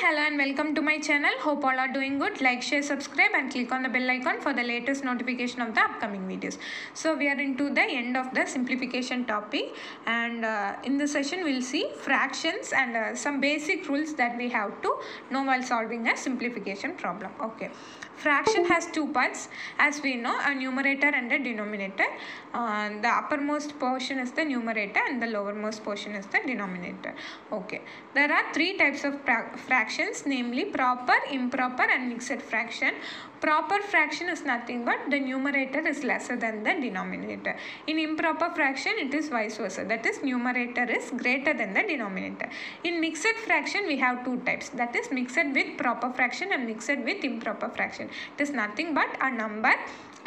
Hello and welcome to my channel. Hope all are doing good. Like, share, subscribe and click on the bell icon for the latest notification of the upcoming videos. So we are into the end of the simplification topic, and in this session we'll see fractions and some basic rules that we have to know while solving a simplification problem. Okay. Fraction has two parts, as we know, a numerator and a denominator. The uppermost portion is the numerator and the lowermost portion is the denominator. Okay. There are three types of fractions, namely proper, improper and mixed fraction. Proper fraction is nothing but the numerator is lesser than the denominator. In improper fraction it is vice versa, that is numerator is greater than the denominator. In mixed fraction we have two types, that is mixed with proper fraction and mixed with improper fraction. It is nothing but a number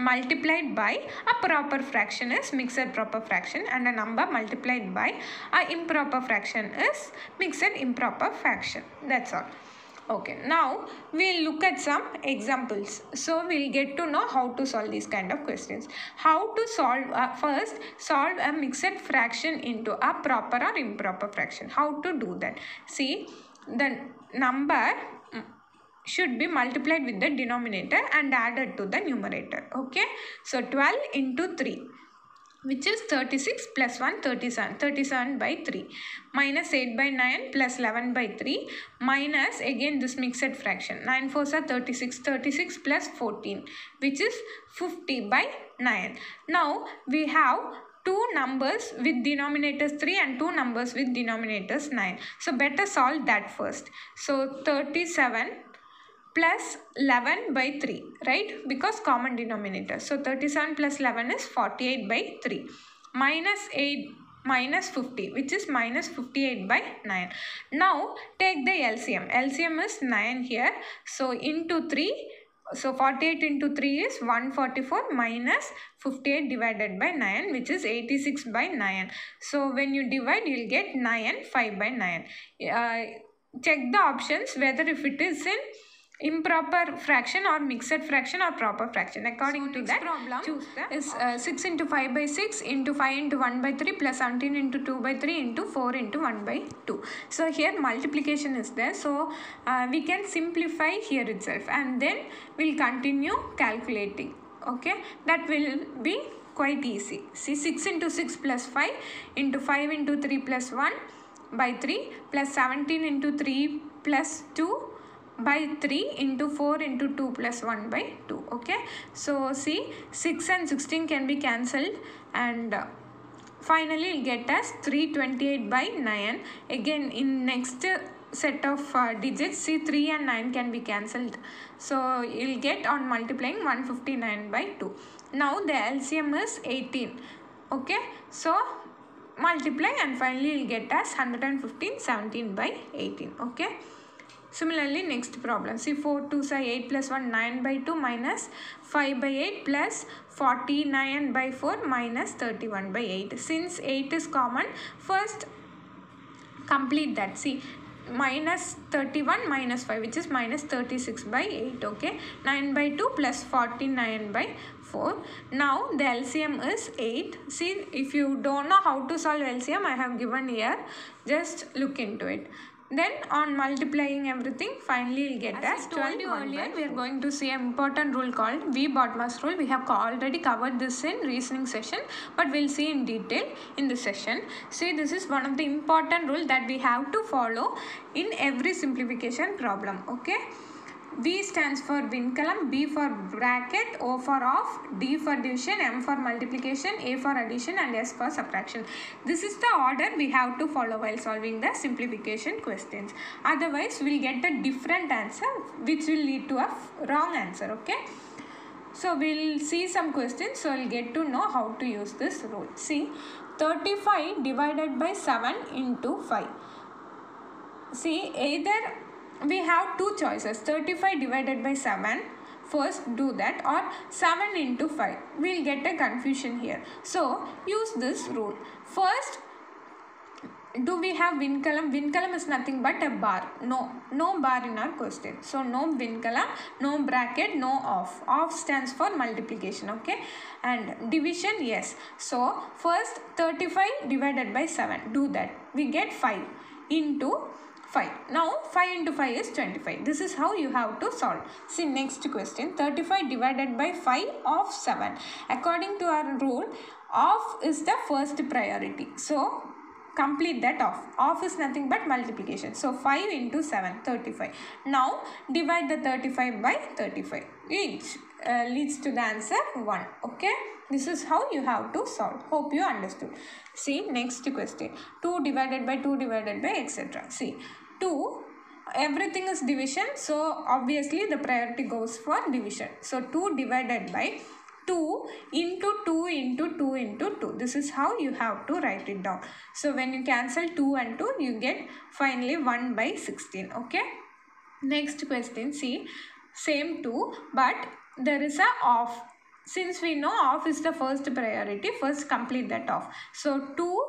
multiplied by a proper fraction is mixed proper fraction, and a number multiplied by a improper fraction is mixed improper fraction. That's all. Okay, now we'll look at some examples. So we'll get to know how to solve these kind of questions. How to solve, first solve a mixed fraction into a proper or improper fraction. How to do that? See, the number should be multiplied with the denominator and added to the numerator. Okay, so 12 into 3, which is 36 plus 1, 37, 37 by 3, minus 8 by 9 plus 11 by 3, minus again this mixed fraction, 9 4s are 36, 36 plus 14, which is 50 by 9. Now we have two numbers with denominators 3 and two numbers with denominators 9. So better solve that first. So 37 plus 11 by 3, right? Because common denominator. So 37 plus 11 is 48 by 3. Minus 8 minus 50, which is minus 58 by 9. Now take the LCM. LCM is 9 here. So into 3. So 48 into 3 is 144 minus 58 divided by 9, which is 86 by 9. So when you divide, you will get 9 5 by 9. Check the options whether if it is in improper fraction or mixed fraction or proper fraction. According to that, choose the 6 into 5 by 6 into 5 into 1 by 3 plus 17 into 2 by 3 into 4 into 1 by 2. So here multiplication is there. So we can simplify here itself and then we'll continue calculating. Okay, that will be quite easy. See, 6 into 6 plus 5 into 5 into 3 plus 1 by 3 plus 17 into 3 plus 2 by 3 into 4 into 2 plus 1 by 2. Okay, so see, 6 and 16 can be cancelled and finally you'll get as 328 by 9. Again in next set of digits, see 3 and 9 can be cancelled. So you'll get on multiplying 159 by 2. Now the LCM is 18. Okay, so multiply and finally you'll get as 115 17 by 18. Okay. Similarly, next problem. See, 4 2s are 8 plus 1, 9 by 2 minus 5 by 8 plus 49 by 4 minus 31 by 8. Since 8 is common, first complete that. See, minus 31 minus 5, which is minus 36 by 8. Okay, 9 by 2 plus 49 by 4. Now the LCM is 8. See, if you don't know how to solve LCM, I have given here. Just look into it. Then on multiplying everything, finally you'll get as 12. Earlier, we are going to see an important rule called V-Bodmas rule. We have already covered this in reasoning session, but we'll see in detail in this session. See, this is one of the important rules that we have to follow in every simplification problem. Okay. V stands for vinculum, B for bracket, O for off, D for division, M for multiplication, A for addition and S for subtraction. This is the order we have to follow while solving the simplification questions. Otherwise, we'll get a different answer which will lead to a wrong answer. Okay. So we'll see some questions. So we'll get to know how to use this rule. See, 35 divided by 7 into 5. See, either we have two choices, 35 divided by 7, first do that, or 7 into 5. We'll get a confusion here. So use this rule. First, do we have vinculum? Vinculum is nothing but a bar. No bar in our question. So no vinculum, no bracket, no off. Off stands for multiplication. Okay, and division, yes. So first 35 divided by 7. Do that. We get 5 into 5. Now 5 5 into 5 is 25. This is how you have to solve. See next question. 35 divided by 5 of 7. According to our rule, off is the first priority. So complete that off. Off is nothing but multiplication. So 5 into 7, 35. Now divide the 35 by 35. Each leads to the answer 1. Okay. This is how you have to solve. Hope you understood. See next question. 2 divided by 2 divided by etc. See 2, everything is division. So obviously the priority goes for division. So 2 divided by 2 into 2 into 2 into 2. This is how you have to write it down. So when you cancel 2 and 2, you get finally 1 by 16. Okay. Next question. See same 2, but there is a off. Since we know off is the first priority, first complete that off. So 2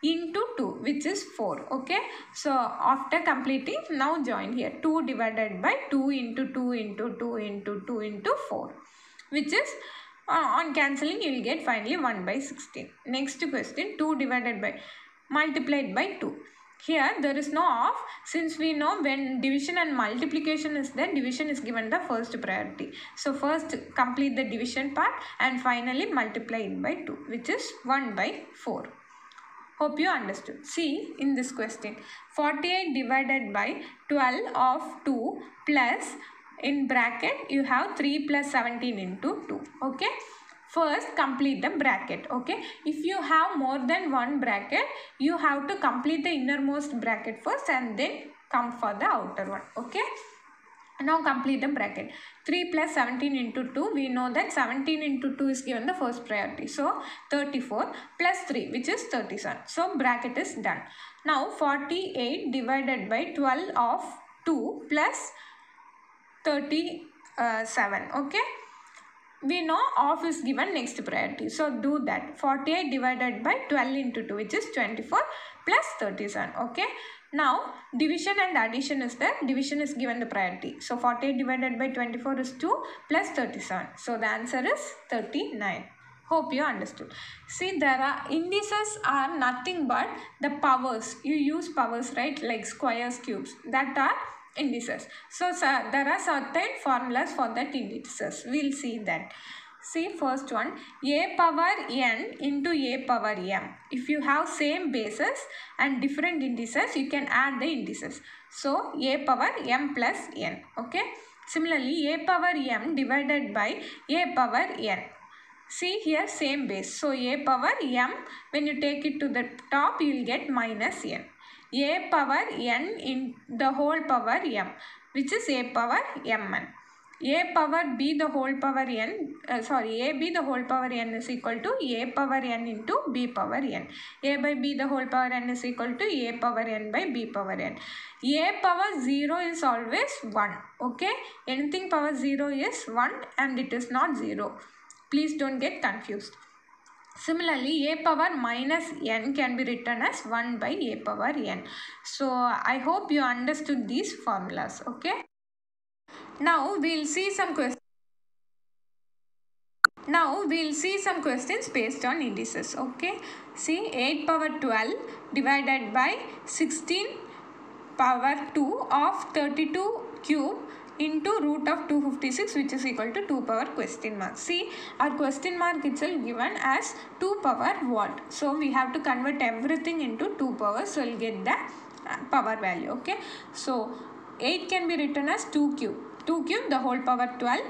into 2, which is 4. Okay. So after completing, now join here. 2 divided by 2 into 2 into 2 into 2 into 4, which is on cancelling you will get finally 1 by 16. Next question. 2 divided by multiplied by 2. Here there is no off. Since we know when division and multiplication is there, division is given the first priority. So first complete the division part and finally multiply it by 2, which is 1 by 4. Hope you understood. See in this question. 48 divided by 12 of 2 plus in bracket you have 3 plus 17 into 2. Okay. First complete the bracket. Okay. If you have more than one bracket, you have to complete the innermost bracket first and then come for the outer one. Okay. Now complete the bracket. 3 plus 17 into 2. We know that 17 into 2 is given the first priority. So 34 plus 3, which is 37. So bracket is done. Now 48 divided by 12 of 2 plus 37. Okay. We know off is given next priority. So do that. 48 divided by 12 into 2, which is 24 plus 37. Okay. Now division and addition is there. Division is given the priority. So 48 divided by 24 is 2 plus 37. So the answer is 39. Hope you understood. See, there are indices are nothing but the powers. You use powers, right? Like squares, cubes. That are indices. So there are certain formulas for that indices. We'll see that. See first one, a power n into a power m. If you have same bases and different indices, you can add the indices. So a power m plus n. Okay. Similarly, a power m divided by a power n. See here same base. So a power m, when you take it to the top, you will get minus n. A power n in the whole power m, which is a power mn. A power b the whole power n, ab the whole power n is equal to a power n into b power n. A by b the whole power n is equal to a power n by b power n. A power 0 is always 1. Okay. Anything power 0 is 1 and it is not 0. Please don't get confused. Similarly, a power minus n can be written as 1 by a power n. So, I hope you understood these formulas. Okay. Now, we'll see some questions. Now, we'll see some questions based on indices. Okay. See, 8 power 12 divided by 16 power 2 of 32 cube into root of 256, which is equal to 2 power question mark. See, our question mark itself given as 2 power what. So we have to convert everything into 2 power. So we'll get the power value. Okay. So 8 can be written as 2 cube. 2 cube the whole power 12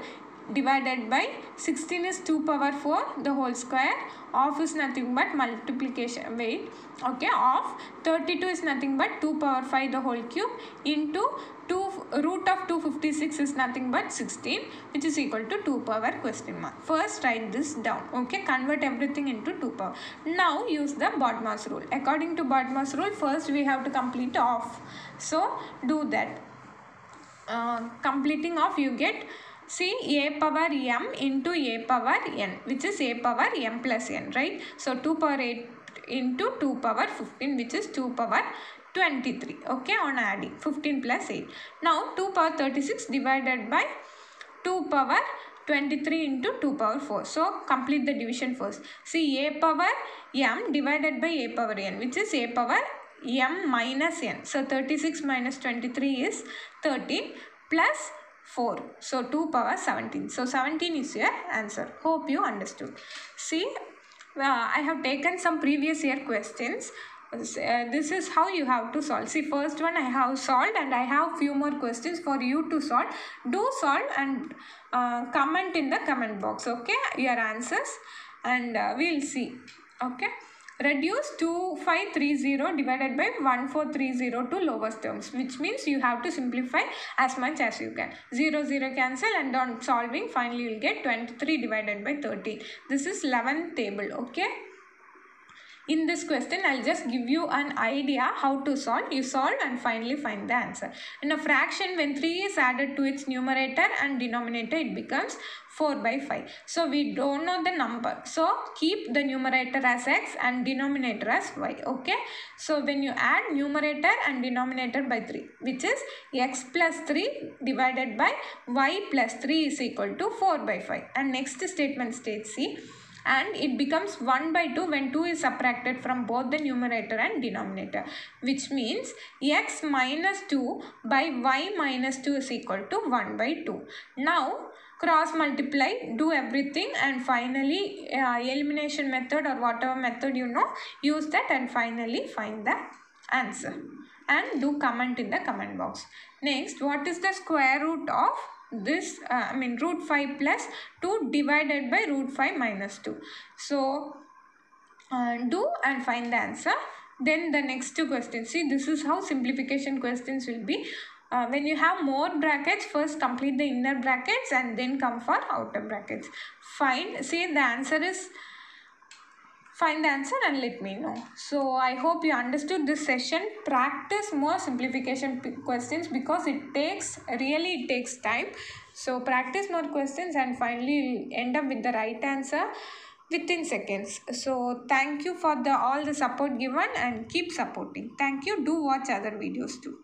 divided by 16 is 2 power 4 the whole square. Of is nothing but multiplication. Wait. Okay. Of 32 is nothing but 2 power 5 the whole cube into root of 256 is nothing but 16, which is equal to 2 power question mark. First write this down. Okay. Convert everything into 2 power. Now use the BODMAS rule. According to BODMAS rule, first we have to complete off. So do that. Completing off, you get, see, a power m into a power n, which is a power m plus n, right? So 2 power 8 into 2 power 15, which is 2 power 23. Okay, on adding 15 plus 8. Now 2 power 36 divided by 2 power 23 into 2 power 4. So complete the division first. See, a power m divided by a power n, which is a power m minus n. So 36 minus 23 is 13 plus 4. So 2 power 17. So 17 is your answer. Hope you understood. See, I have taken some previous year questions. This is how you have to solve. See, first one I have solved and I have few more questions for you to solve. Do solve and comment in the comment box, okay, your answers, and we'll see. Okay, reduce 2530 divided by 1430 to lowest terms, which means you have to simplify as much as you can. 0 0 cancel, and on solving finally you will get 23 divided by 13. This is 11th table. Okay, in this question, I'll just give you an idea how to solve. You solve and finally find the answer. In a fraction, when 3 is added to its numerator and denominator, it becomes 4 by 5. So, we don't know the number. So, keep the numerator as x and denominator as y. Okay. So, when you add numerator and denominator by 3, which is x plus 3 divided by y plus 3 is equal to 4 by 5. And next statement states, see, and it becomes 1 by 2 when 2 is subtracted from both the numerator and denominator, which means x minus 2 by y minus 2 is equal to 1 by 2. Now cross multiply, do everything, and finally elimination method or whatever method you know, use that and finally find the answer, and do comment in the comment box. Next, what is the square root of this root 5 plus 2 divided by root 5 minus 2. So do and find the answer. Then the next question, see, this is how simplification questions will be. When you have more brackets, first complete the inner brackets and then come for outer brackets. Find the answer and let me know. So I hope you understood this session. Practice more simplification questions because it takes time. So practice more questions and finally you'll end up with the right answer within seconds. So thank you for all the support given, and keep supporting. Thank you. Do watch other videos too.